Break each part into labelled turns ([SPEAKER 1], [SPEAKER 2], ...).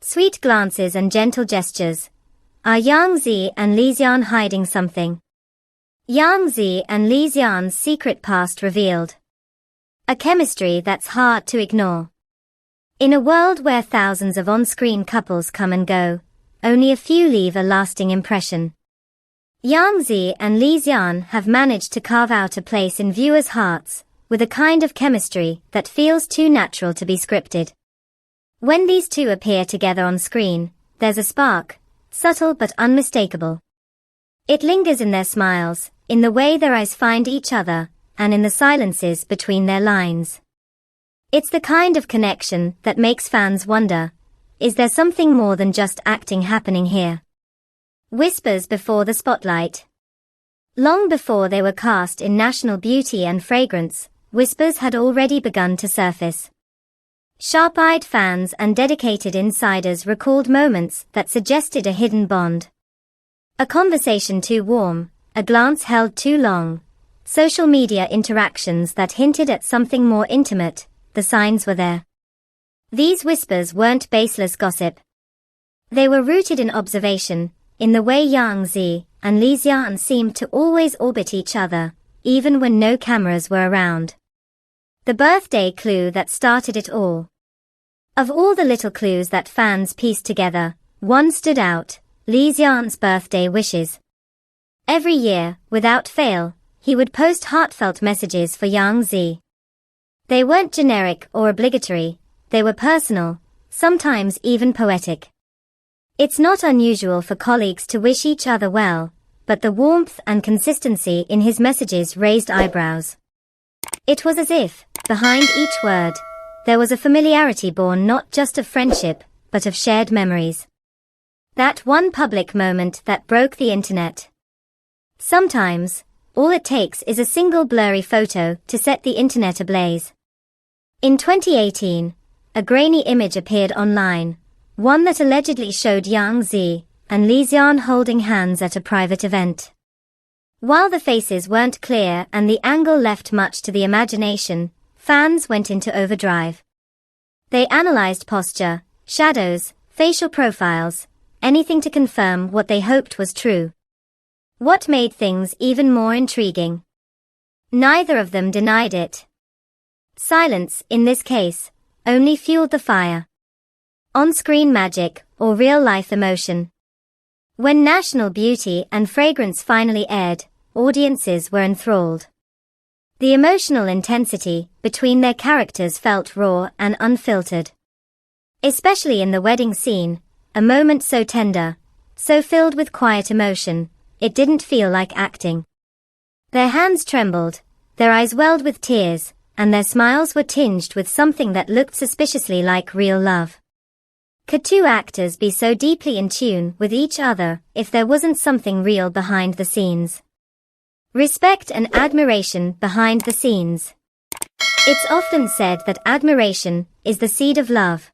[SPEAKER 1] Sweet glances and gentle gestures. Are Yang Zi and Li Xian hiding something? Yang Zi and Li Xian's secret past revealed. A chemistry that's hard to ignore. In a world where thousands of on-screen couples come and go, only a few leave a lasting impression. Yang Zi and Li Xian have managed to carve out a place in viewers' hearts, with a kind of chemistry that feels too natural to be scripted. When these two appear together on screen, there's a spark, subtle but unmistakable. It lingers in their smiles, in the way their eyes find each other, and in the silences between their lines. It's the kind of connection that makes fans wonder, is there something more than just acting happening here? Whispers before the spotlight. Long before they were cast in National Beauty and Fragrance, whispers had already begun to surface. Sharp-eyed fans and dedicated insiders recalled moments that suggested a hidden bond. A conversation too warm, a glance held too long, social media interactions that hinted at something more intimate, the signs were there. These whispers weren't baseless gossip. They were rooted in observation, in the way Yang Zi and Li Xian seemed to always orbit each other, even when no cameras were around. The birthday clue that started it all. Of all the little clues that fans pieced together, one stood out, Li Xian's birthday wishes. Every year, without fail, he would post heartfelt messages for Yang Zi. They weren't generic or obligatory, they were personal, sometimes even poetic. It's not unusual for colleagues to wish each other well, but the warmth and consistency in his messages raised eyebrows. It was as if, behind each word, there was a familiarity born not just of friendship, but of shared memories. That one public moment that broke the internet. Sometimes, all it takes is a single blurry photo to set the internet ablaze. In 2018, a grainy image appeared online, one that allegedly showed Yang Zi and Li Xian holding hands at a private event. While the faces weren't clear and the angle left much to the imagination, fans went into overdrive. They analyzed posture, shadows, facial profiles, anything to confirm what they hoped was true. What made things even more intriguing? Neither of them denied it. Silence, in this case, only fueled the fire. On-screen magic, or real-life emotion. When National Beauty and Fragrance finally aired, audiences were enthralled. The emotional intensity between their characters felt raw and unfiltered. Especially in the wedding scene, a moment so tender, so filled with quiet emotion, it didn't feel like acting. Their hands trembled, their eyes welled with tears, and their smiles were tinged with something that looked suspiciously like real love. Could two actors be so deeply in tune with each other if there wasn't something real behind the scenes? Respect and admiration behind the scenes. It's often said that admiration is the seed of love.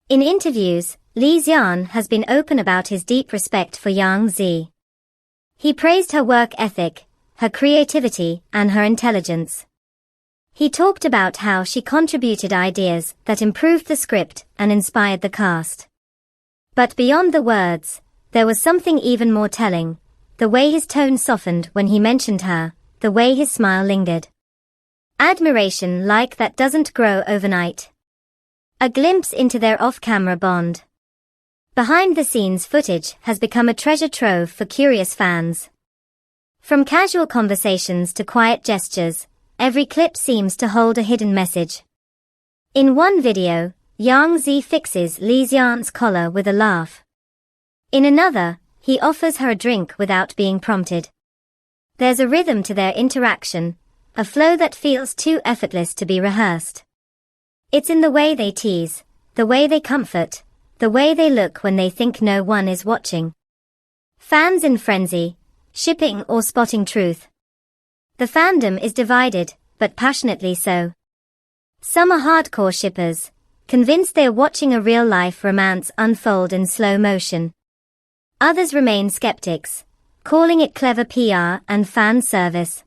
[SPEAKER 1] In interviews, Li Xian has been open about his deep respect for Yang Zi. He praised her work ethic, her creativity, and her intelligence. He talked about how she contributed ideas that improved the script and inspired the cast. But beyond the words, there was something even more telling, the way his tone softened when he mentioned her, the way his smile lingered. Admiration like that doesn't grow overnight. A glimpse into their off-camera bond. Behind-the-scenes footage has become a treasure trove for curious fans. From casual conversations to quiet gestures, every clip seems to hold a hidden message. In one video, Yang Zi fixes Li Xian's collar with a laugh. In another, he offers her a drink without being prompted. There's a rhythm to their interaction, a flow that feels too effortless to be rehearsed. It's in the way they tease, the way they comfort, the way they look when they think no one is watching. Fans in frenzy, shipping or spotting truth. The fandom is divided, but passionately so. Some are hardcore shippers, convinced they're watching a real-life romance unfold in slow motion. Others remain skeptics, calling it clever PR and fan service.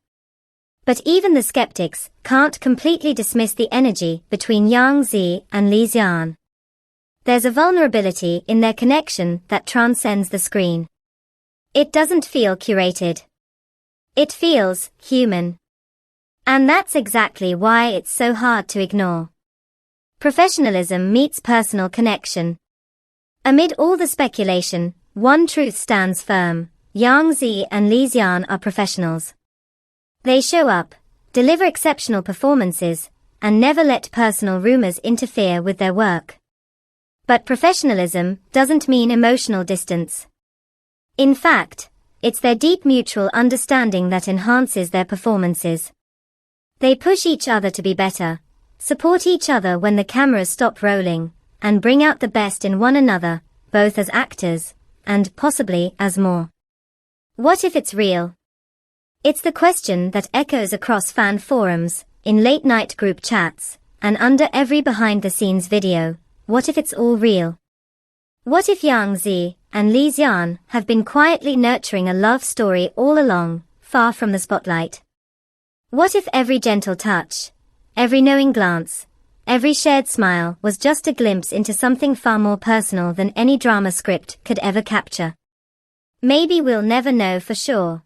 [SPEAKER 1] But even the skeptics can't completely dismiss the energy between Yang Zi and Li Xian. There's a vulnerability in their connection that transcends the screen. It doesn't feel curated. It feels human. And that's exactly why it's so hard to ignore. Professionalism meets personal connection. Amid all the speculation, one truth stands firm: Yang Zi and Li Xian are professionals. They show up, deliver exceptional performances, and never let personal rumors interfere with their work. But professionalism doesn't mean emotional distance. In fact, it's their deep mutual understanding that enhances their performances. They push each other to be better, support each other when the cameras stop rolling, and bring out the best in one another, both as actors, and possibly as more. What if it's real? It's the question that echoes across fan forums, in late-night group chats, and under every behind-the-scenes video. What if it's all real? What if Yang Zi and Li Xian have been quietly nurturing a love story all along, far from the spotlight? What if every gentle touch, every knowing glance, every shared smile was just a glimpse into something far more personal than any drama script could ever capture? Maybe we'll never know for sure.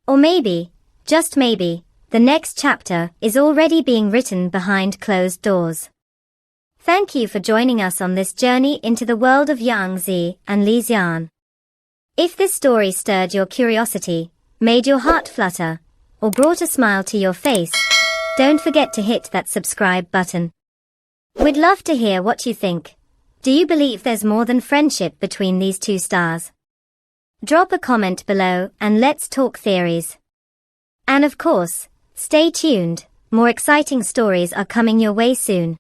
[SPEAKER 1] Or maybe, just maybe, the next chapter is already being written behind closed doors. Thank you for joining us on this journey into the world of Yang Zi and Li Xian. If this story stirred your curiosity, made your heart flutter, or brought a smile to your face, don't forget to hit that subscribe button. We'd love to hear what you think. Do you believe there's more than friendship between these two stars? Drop a comment below and let's talk theories. And of course, stay tuned, more exciting stories are coming your way soon.